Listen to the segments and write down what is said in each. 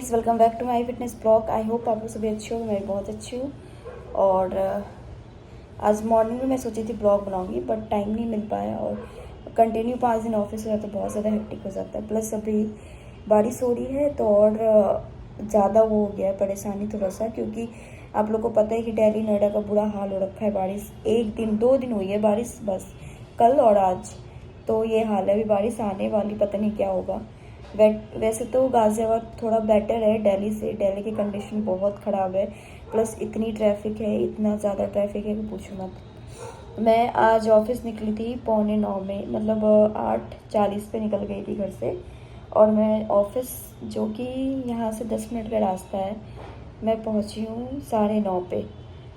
Welcome back to my fitness blog. I hope आप लोग सभी अच्छे हो, मैं बहुत अच्छी हूँ। और आज मॉर्निंग में मैं सोची थी ब्लॉग बनाऊंगी, बट टाइम नहीं मिल पाया और कंटिन्यू 5 दिन ऑफिस हो जाता है, बहुत ज़्यादा हेक्टिक हो जाता है। प्लस अभी बारिश हो रही है तो और ज़्यादा वो हो गया है परेशानी थोड़ा सा, क्योंकि आप लोग को पता है कि दिल्ली नोएडा का बुरा हाल हो रखा है। बारिश 1 दिन 2 दिन हुई है बारिश, बस कल और आज तो ये हाल है। अभी बारिश आने वाली, पता नहीं क्या होगा। वैसे तो गाज़ियाबाद थोड़ा बेटर है दिल्ली से। दिल्ली की कंडीशन बहुत ख़राब है, प्लस इतनी ट्रैफिक है, इतना ज़्यादा ट्रैफिक है कि पूछो मत। मैं आज ऑफिस निकली थी 8:45 में, मतलब 8:40 पे निकल गई थी घर से। और मैं ऑफिस, जो कि यहाँ से 10 मिनट का रास्ता है, मैं पहुँची हूँ 9:30 पे।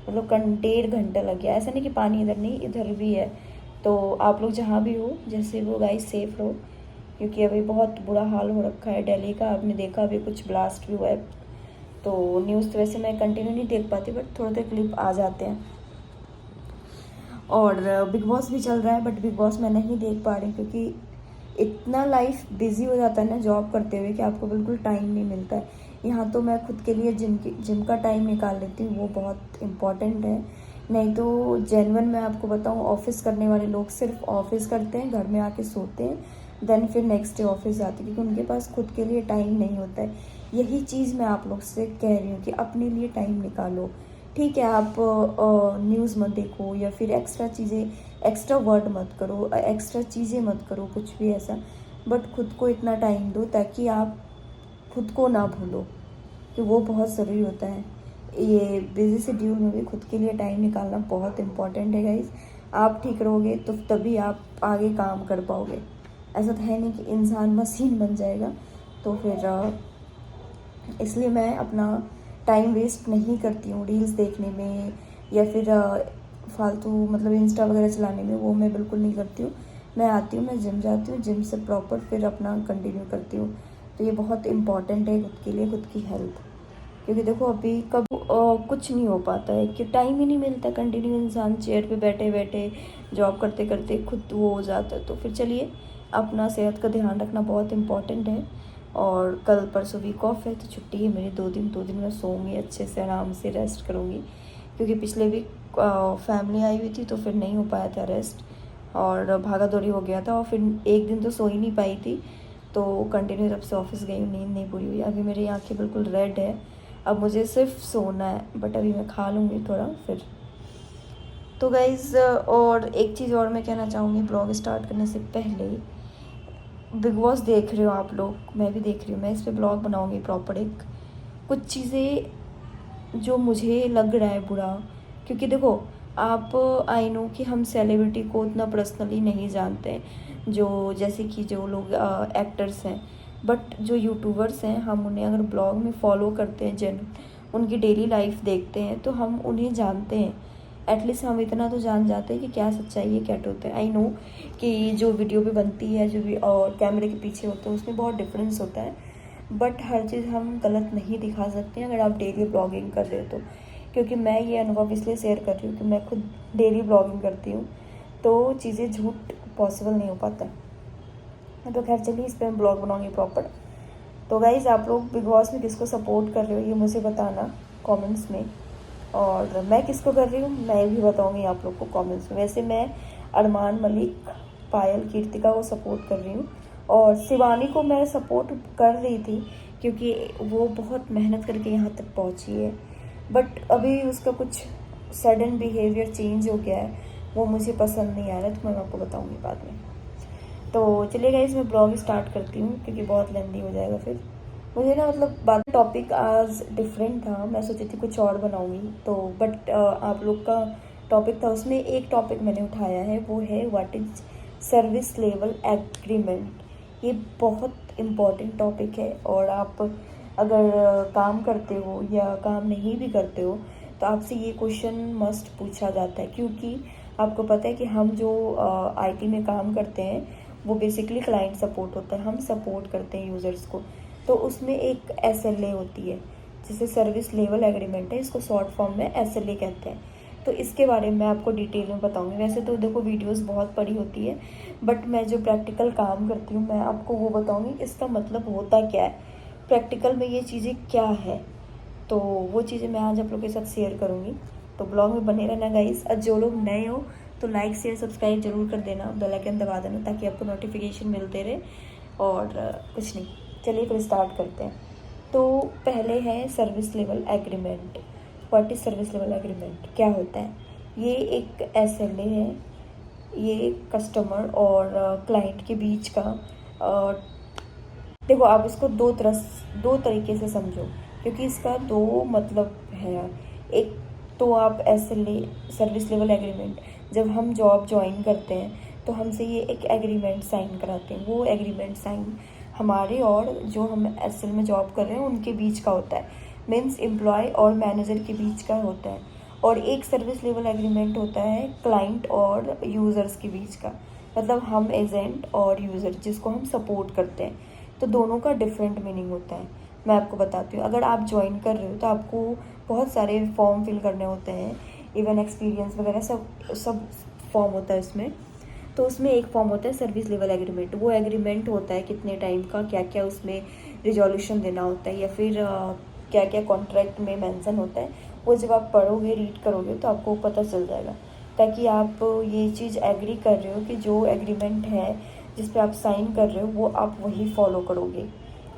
मतलब 1.5 घंटा लग गया। ऐसा नहीं कि पानी इधर नहीं, इधर भी है। तो आप लोग जहाँ भी हो, जैसे वो गाइस, सेफ रहो, क्योंकि अभी बहुत बुरा हाल हो रखा है दिल्ली का। आपने देखा अभी कुछ ब्लास्ट भी हुआ है। तो न्यूज़ तो वैसे मैं कंटिन्यू नहीं देख पाती, बट थोड़े थोड़े क्लिप आ जाते हैं। और बिग बॉस भी चल रहा है, बट बिग बॉस मैं नहीं देख पा रही, क्योंकि इतना लाइफ बिजी हो जाता है ना जॉब करते हुए कि आपको बिल्कुल टाइम नहीं मिलता है। यहाँ तो मैं खुद के लिए जिम का टाइम निकाल लेती हूँ, वो बहुत इम्पॉर्टेंट है। नहीं तो जेन्युइन मैं आपको बताऊँ, ऑफिस करने वाले लोग सिर्फ ऑफिस करते हैं, घर में आके सोते हैं, देन फिर नेक्स्ट डे ऑफिस जाते हैं, क्योंकि उनके पास खुद के लिए टाइम नहीं होता है। यही चीज़ मैं आप लोग से कह रही हूँ कि अपने लिए टाइम निकालो। ठीक है, आप न्यूज़ मत देखो, या फिर एक्स्ट्रा चीज़ें, एक्स्ट्रा वर्ड मत करो, एक्स्ट्रा चीज़ें मत करो, कुछ भी ऐसा। बट खुद को इतना टाइम दो ताकि आप खुद को ना भूलो, कि वो बहुत ज़रूरी होता है। ये बिजी शेड्यूल में भी खुद के लिए टाइम निकालना बहुत इम्पॉर्टेंट है गाइस। आप ठीक रहोगे तो तभी आप आगे काम कर पाओगे। ऐसा तो है नहीं कि इंसान मशीन बन जाएगा। तो फिर इसलिए मैं अपना टाइम वेस्ट नहीं करती हूँ रील्स देखने में, या फिर फालतू मतलब इंस्टा वगैरह चलाने में, वो मैं बिल्कुल नहीं करती हूँ। मैं आती हूँ, मैं जिम जाती हूँ, जिम से प्रॉपर फिर अपना कंटिन्यू करती हूँ। तो ये बहुत इम्पॉर्टेंट है खुद के लिए, खुद की हेल्थ। क्योंकि देखो अभी कब कुछ नहीं हो पाता है, कि टाइम ही नहीं मिलता। कंटिन्यू इंसान चेयर पे बैठे बैठे जॉब करते करते खुद वो हो जाता है। तो फिर चलिए, अपना सेहत का ध्यान रखना बहुत इम्पॉर्टेंट है। और कल परसों वीक ऑफ है, तो छुट्टी है मेरी 2 दिन मैं सोऊंगी अच्छे से, आराम से रेस्ट करूँगी। क्योंकि पिछले वीक फैमिली आई हुई थी, तो फिर नहीं हो पाया था रेस्ट, और भागा दौड़ी हो गया था। और फिर एक दिन तो सो ही नहीं पाई थी, तो कंटिन्यू जब से ऑफिस गई हूँ, नींद नहीं पूरी हुई। अभी मेरी आँखें बिल्कुल रेड है, अब मुझे सिर्फ सोना है, बट अभी मैं खा लूँगी थोड़ा फिर। तो गाइज़, और एक चीज़ और मैं कहना चाहूँगी ब्लॉग स्टार्ट करने से पहले। बिग बॉस देख रहे हो आप लोग, मैं भी देख रही हूँ। मैं इस पर ब्लॉग बनाऊँगी प्रॉपर। एक कुछ चीज़ें जो मुझे लग रहा है बुरा, क्योंकि देखो, आप आई नो कि हम सेलिब्रिटी को उतना पर्सनली नहीं जानते हैं, जो जैसे कि जो लोग एक्टर्स हैं। बट जो यूट्यूबर्स हैं, हम उन्हें अगर ब्लॉग में फॉलो करते हैं, उनकी डेली लाइफ देखते हैं, तो हम उन्हें जानते हैं। एटलीस्ट हम इतना तो जान जाते हैं कि क्या सच्चाई है, क्या ट्रूथ है। आई नो कि जो वीडियो पे बनती है, जो भी और कैमरे के पीछे होता है, उसमें बहुत डिफरेंस होता है। बट हर चीज़ हम गलत नहीं दिखा सकते हैं अगर आप डेली ब्लॉगिंग कर रहे हो तो। क्योंकि मैं ये अनुभव इसलिए शेयर कर रही हूँ कि मैं खुद डेली ब्लॉगिंग करती हूँ, तो चीज़ें झूठ पॉसिबल नहीं हो पाता। तो खैर चलिए, इस पर मैं ब्लॉग बनाऊँगी प्रॉपर। तो गाइज़, आप लोग बिग बॉस में किसको सपोर्ट कर रहे हो, ये मुझे बताना कमेंट्स में। और मैं किसको कर रही हूँ, मैं भी बताऊँगी आप लोग को कमेंट्स में। वैसे मैं अरमान मलिक, पायल, कीर्तिका को सपोर्ट कर रही हूँ। और शिवानी को मैं सपोर्ट कर रही थी, क्योंकि वो बहुत मेहनत करके यहाँ तक पहुँची है। बट अभी उसका कुछ सडन बिहेवियर चेंज हो गया है, वो मुझे पसंद नहीं आ रहा है, तो मैं आपको बताऊँगी बाद में। तो चलिए गाइस, मैं ब्लॉग स्टार्ट करती हूँ, क्योंकि बहुत लेंदी हो जाएगा फिर। मुझे ना, मतलब बात, टॉपिक आज डिफरेंट था। मैं सोची थी कुछ और बनाऊँगी, तो बट आप लोग का टॉपिक था, उसमें एक टॉपिक मैंने उठाया है, वो है what is service level agreement. ये बहुत इम्पॉर्टेंट टॉपिक है। और आप अगर काम करते हो या काम नहीं भी करते हो, तो आपसे ये क्वेश्चन मस्ट पूछा जाता है। क्योंकि आपको पता है कि हम जो आईटी में काम करते हैं, वो बेसिकली क्लाइंट सपोर्ट होता है, हम सपोर्ट करते हैं यूज़र्स को। तो उसमें एक SLA होती है, जिसे सर्विस लेवल एग्रीमेंट है, इसको शॉर्ट फॉर्म में SLA कहते हैं। तो इसके बारे में आपको डिटेल में बताऊंगी। वैसे तो देखो, वीडियोस बहुत पड़ी होती है, बट मैं जो प्रैक्टिकल काम करती हूँ, मैं आपको वो बताऊंगी इसका मतलब होता क्या है। प्रैक्टिकल में ये चीज़ें क्या है, तो वो चीज़ें मैं आज आप लोगों के साथ शेयर करूँगी। तो ब्लॉग में बने रहना गाइस। और जो लोग नए हो तो लाइक शेयर सब्सक्राइब जरूर कर देना, बेल आइकन दबा देना ताकि आपको नोटिफिकेशन मिलते रहे। और कुछ नहीं, चलिए फिर स्टार्ट करते हैं। तो पहले है service level agreement. What is service level agreement, क्या होता है? ये एक SLA है, ये कस्टमर और क्लाइंट के बीच का। देखो आप इसको दो तरीके से समझो, क्योंकि इसका दो मतलब है। एक तो आप SLA सर्विस लेवल एग्रीमेंट, जब हम जॉब ज्वाइन करते हैं तो हमसे ये एक एग्रीमेंट साइन कराते हैं। वो एग्रीमेंट साइन हमारे और जो हम SL में जॉब कर रहे हैं उनके बीच का होता है, मीन्स एम्प्लॉय और मैनेजर के बीच का होता है। और एक सर्विस लेवल एग्रीमेंट होता है क्लाइंट और यूज़र्स के बीच का, मतलब हम एजेंट और यूज़र जिसको हम सपोर्ट करते हैं। तो दोनों का डिफरेंट मीनिंग होता है। मैं आपको बताती हूँ। अगर आप ज्वाइन कर रहे हो तो आपको बहुत सारे फॉर्म फिल करने होते हैं, इवन एक्सपीरियंस वगैरह सब फॉर्म होता है उसमें। तो उसमें एक फॉर्म होता है सर्विस लेवल एग्रीमेंट। वो एग्रीमेंट होता है कितने टाइम का, क्या क्या उसमें रिजोल्यूशन देना होता है, या फिर क्या क्या कॉन्ट्रैक्ट में मेंशन होता है। वो जब आप पढ़ोगे, रीड करोगे तो आपको पता चल जाएगा, ताकि आप ये चीज़ एग्री कर रहे हो कि जो एग्रीमेंट है जिस पे आप साइन कर रहे हो वो आप वही फॉलो करोगे,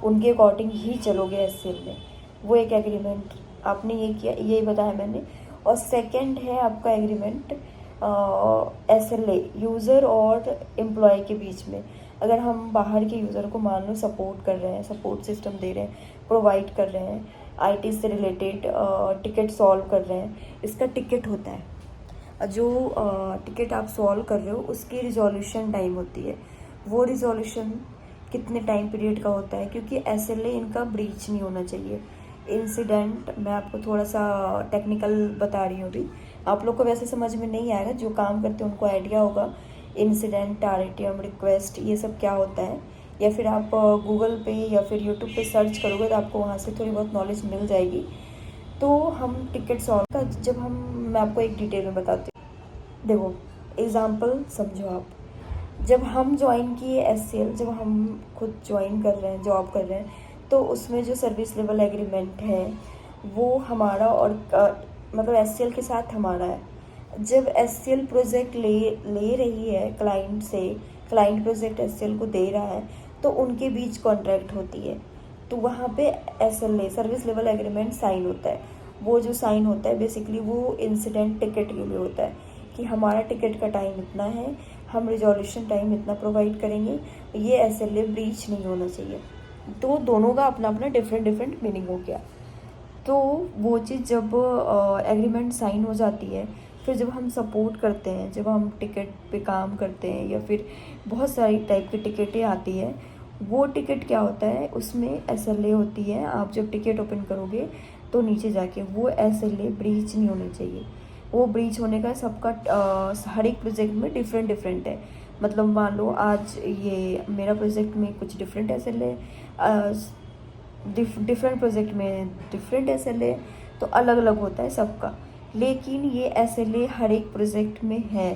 उनके अकॉर्डिंग ही चलोगे SL में। वो एक एग्रीमेंट आपने ये किया, यही बताया मैंने। और सेकंड है आपका एग्रीमेंट SLA यूज़र और एम्प्लॉय के बीच में। अगर हम बाहर के यूज़र को मान लो सपोर्ट कर रहे हैं, सपोर्ट सिस्टम दे रहे हैं, प्रोवाइड कर रहे हैं, IT से रिलेटेड टिकट सॉल्व कर रहे हैं, इसका टिकट होता है। जो टिकट आप सॉल्व कर रहे हो उसकी रिजोल्यूशन टाइम होती है। वो रिजोल्यूशन कितने टाइम पीरियड का होता है, क्योंकि SLA इनका ब्रीच नहीं होना चाहिए। इंसिडेंट, मैं आपको थोड़ा सा टेक्निकल बता रही हूँ अभी, आप लोग को वैसे समझ में नहीं आएगा, जो काम करते हैं उनको आइडिया होगा। इंसिडेंट, RTM, रिक्वेस्ट, ये सब क्या होता है, या फिर आप गूगल पे या फिर यूट्यूब पे सर्च करोगे तो आपको वहाँ से थोड़ी बहुत नॉलेज मिल जाएगी। तो हम टिकट सॉल्व का जब मैं आपको एक डिटेल में बताती हूँ। देखो एग्ज़ाम्पल समझो आप, जब हम ज्वाइन किए SL, जब हम खुद ज्वाइन कर रहे हैं, जॉब कर रहे हैं, तो उसमें जो सर्विस लेवल एग्रीमेंट है वो हमारा और मतलब SL के साथ हमारा है। जब SL प्रोजेक्ट ले रही है क्लाइंट से, क्लाइंट प्रोजेक्ट SL को दे रहा है, तो उनके बीच कॉन्ट्रैक्ट होती है। तो वहाँ पे SLA service level agreement sign होता है। वो जो साइन होता है बेसिकली वो इंसिडेंट टिकट के लिए होता है, कि हमारा टिकट का टाइम इतना है, हम रिजोल्यूशन टाइम इतना प्रोवाइड करेंगे, ये SLA ब्रीच नहीं होना चाहिए। तो दोनों का अपना अपना डिफरेंट मीनिंग हो गया। तो वो चीज़ जब एग्रीमेंट साइन हो जाती है, फिर जब हम सपोर्ट करते हैं, जब हम टिकट पे काम करते हैं, या फिर बहुत सारी टाइप की टिकटें आती है, वो टिकट क्या होता है, उसमें SLA होती है। आप जब टिकट ओपन करोगे तो नीचे जाके वो SLA ब्रीच नहीं होनी चाहिए। वो ब्रीच होने का सबका हर एक प्रोजेक्ट में डिफरेंट है। मतलब मान लो आज ये मेरा प्रोजेक्ट में कुछ डिफरेंट SLA, डिफरेंट प्रोजेक्ट में डिफरेंट SLA, तो अलग अलग होता है सबका। लेकिन ये SLA हर एक प्रोजेक्ट में है,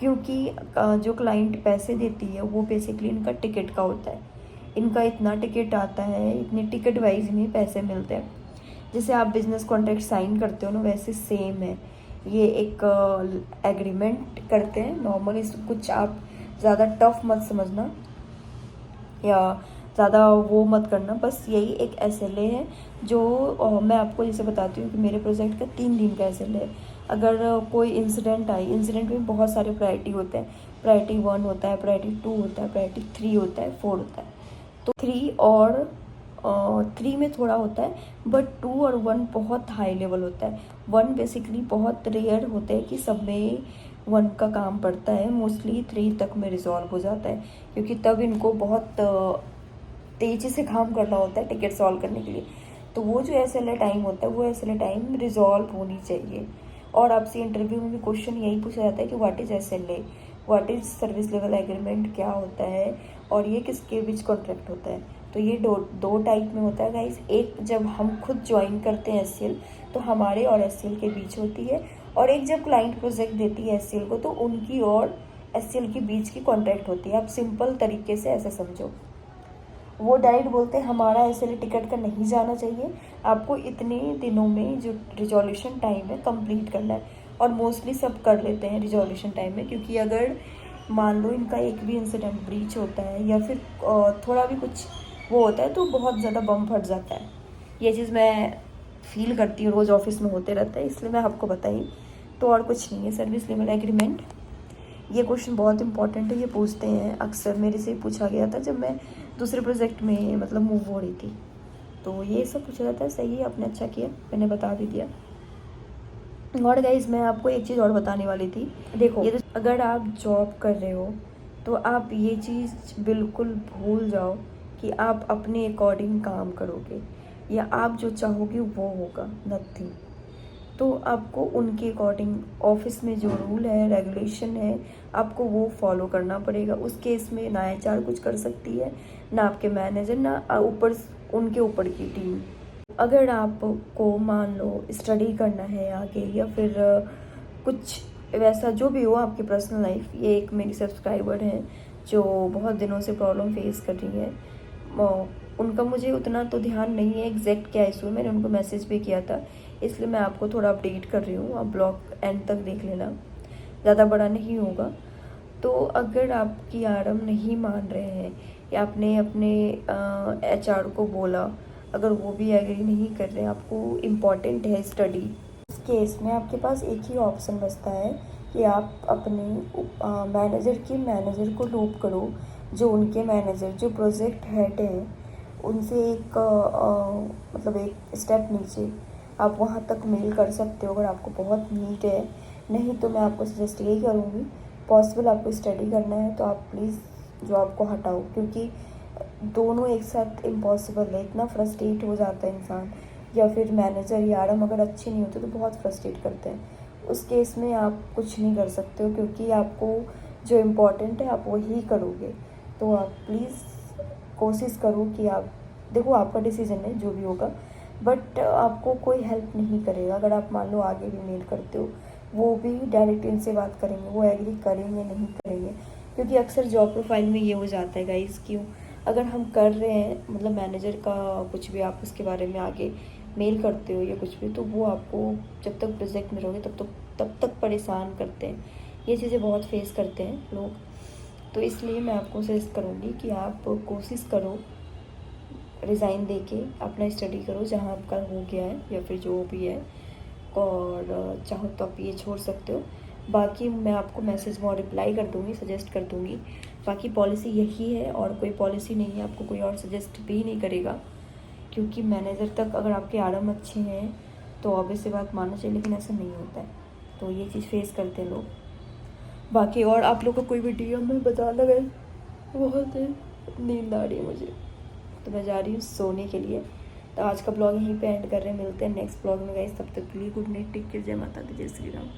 क्योंकि जो क्लाइंट पैसे देती है वो बेसिकली इनका टिकट का होता है। इनका इतना टिकट आता है, इतने टिकट वाइज इन्हें पैसे मिलते हैं। जैसे आप बिजनेस कॉन्ट्रैक्ट साइन करते हो ना, वैसे सेम है। ये एक एग्रीमेंट करते हैं नॉर्मली। कुछ आप ज़्यादा टफ मत समझना या ज़्यादा वो मत करना, बस यही एक SLA है जो मैं आपको जैसे बताती हूँ कि मेरे प्रोजेक्ट का 3 दिन का SLA है। अगर कोई इंसिडेंट आई, इंसिडेंट में बहुत सारे प्रायोरिटी होते हैं। प्रायोरिटी 1 होता है, प्रायोरिटी 2 होता है, प्रायोरिटी 3 होता है, 4 होता है। तो 3 और 3 में थोड़ा होता है, बट 2 और 1 बहुत हाई लेवल होता है। 1 बेसिकली बहुत रेयर होता है कि सब में 1 का काम पड़ता है, मोस्टली 3 तक में रिजॉल्व हो जाता है, क्योंकि तब इनको बहुत तेज़ी से काम करना होता है टिकट सॉल्व करने के लिए। तो वो जो SLA टाइम होता है वो SLA टाइम रिजॉल्व होनी चाहिए। और आपसे इंटरव्यू में भी क्वेश्चन यही पूछा जाता है कि what is SLA, what is service level agreement, क्या होता है और ये किसके बीच कॉन्ट्रैक्ट होता है। तो ये दो टाइप में होता है गाइस। एक जब हम खुद ज्वाइन करते हैं SL, तो हमारे और SL के बीच होती है, और एक जब क्लाइंट प्रोजेक्ट देती है SL को तो उनकी और SL के बीच की कॉन्ट्रैक्ट होती है। आप सिंपल तरीके से ऐसे समझो। वो डायरेक्ट बोलते हैं हमारा ऐसे टिकट का नहीं जाना चाहिए, आपको इतने दिनों में जो रिजोल्यूशन टाइम है कंप्लीट करना है। और मोस्टली सब कर लेते हैं रिजोल्यूशन टाइम में, क्योंकि अगर मान लो इनका एक भी इंसिडेंट ब्रीच होता है या फिर थोड़ा भी कुछ वो होता है तो बहुत ज़्यादा बम फट जाता है। ये चीज़ मैं फील करती हूँ, रोज़ ऑफिस में होते रहता है, इसलिए मैं आपको बताई। तो और कुछ नहीं है। सर्विस लेवल एग्रीमेंट, ये क्वेश्चन बहुत इंपॉर्टेंट है, ये पूछते हैं अक्सर, मेरे से पूछा गया था जब मैं दूसरे प्रोजेक्ट में मतलब मूव हो रही थी। तो ये सब पूछा जाता है। सही है, आपने अच्छा किया, मैंने बता भी दिया। और गाइस मैं आपको एक चीज़ और बताने वाली थी। देखो, ये तो अगर आप जॉब कर रहे हो तो आप ये चीज़ बिल्कुल भूल जाओ कि आप अपने अकॉर्डिंग काम करोगे या आप जो चाहोगे वो होगा, नथिंग। तो आपको उनके अकॉर्डिंग ऑफिस में जो रूल है, रेगुलेशन है, आपको वो फॉलो करना पड़ेगा। उस केस में ना एचआर कुछ कर सकती है, ना आपके मैनेजर, ना ऊपर उनके ऊपर की टीम। अगर आपको मान लो स्टडी करना है आगे या फिर कुछ वैसा जो भी हो आपकी पर्सनल लाइफ, ये एक मेरी सब्सक्राइबर हैं जो बहुत दिनों से प्रॉब्लम फेस कर रही है, उनका मुझे उतना तो ध्यान नहीं है एग्जैक्ट क्या इशू है, मैंने उनको मैसेज भी किया था, इसलिए मैं आपको थोड़ा अपडेट कर रही हूँ। आप ब्लॉग एंड तक देख लेना, ज़्यादा बड़ा नहीं होगा। तो अगर आपकी आरएम नहीं मान रहे हैं या आपने अपने एचआर को बोला, अगर वो भी एग्री नहीं कर रहे, आपको इम्पॉर्टेंट है स्टडी, इस केस में आपके पास एक ही ऑप्शन बचता है कि आप अपने मैनेजर को लूप करो, जो उनके मैनेजर जो प्रोजेक्ट हेड हैं उनसे एक मतलब एक स्टेप नीचे आप वहाँ तक मेल कर सकते हो अगर आपको बहुत नीड है। नहीं तो मैं आपको सजेस्ट यही करूँगी, पॉसिबल आपको स्टडी करना है तो आप प्लीज़ जॉब को हटाओ, क्योंकि दोनों एक साथ इम्पॉसिबल है। इतना फ्रस्ट्रेट हो जाता है इंसान, या फिर मैनेजर या आरएम अगर अच्छे नहीं होते तो बहुत फ्रस्ट्रेट करते हैं। उस केस में आप कुछ नहीं कर सकते हो, क्योंकि आपको जो इम्पोर्टेंट है आप वही करोगे। तो आप प्लीज़ कोशिश करो कि आप, देखो आपका डिसीजन है जो भी होगा, बट आपको कोई हेल्प नहीं करेगा। अगर आप मान लो आगे भी मेल करते हो, वो भी डायरेक्ट इनसे बात करेंगे, वो एग्री करेंगे नहीं करेंगे, क्योंकि अक्सर जॉब प्रोफाइल में ये हो जाता है गाइस। क्यों, अगर हम कर रहे हैं मतलब मैनेजर का कुछ भी आप उसके बारे में आगे मेल करते हो या कुछ भी, तो वो आपको जब तक प्रोजेक्ट में रहोगे तब तक परेशान करते हैं। ये चीज़ें बहुत फेस करते हैं लोग। तो इसलिए मैं आपको सजेस्ट करूँगी कि आप कोशिश करो, रिज़ाइन दे के अपना स्टडी करो जहाँ आपका हो गया है या फिर जो भी है, और चाहो तो आप ये छोड़ सकते हो। बाकी मैं आपको मैसेज में रिप्लाई कर दूँगी, सजेस्ट कर दूँगी। बाकी पॉलिसी यही है और कोई पॉलिसी नहीं है, आपको कोई और सजेस्ट भी नहीं करेगा, क्योंकि मैनेजर तक अगर आपके आरएम अच्छे हैं तो ऑब्वियस सी बात मानना चाहिए, लेकिन ऐसा नहीं होता है। तो ये चीज़ फेस करते हैं लोग। बाकी और आप लोग को कोई भी डीएम में बताना गए, बहुत नींद आ रही है मुझे, तो मैं जा रही हूँ सोने के लिए। तो आज का ब्लॉग यहीं पे एंड कर रहे हैं, मिलते हैं नेक्स्ट ब्लॉग में गाइस। तब तक के लिए गुड नाइट, टेक केयर, जय माता दी, जय श्री राम।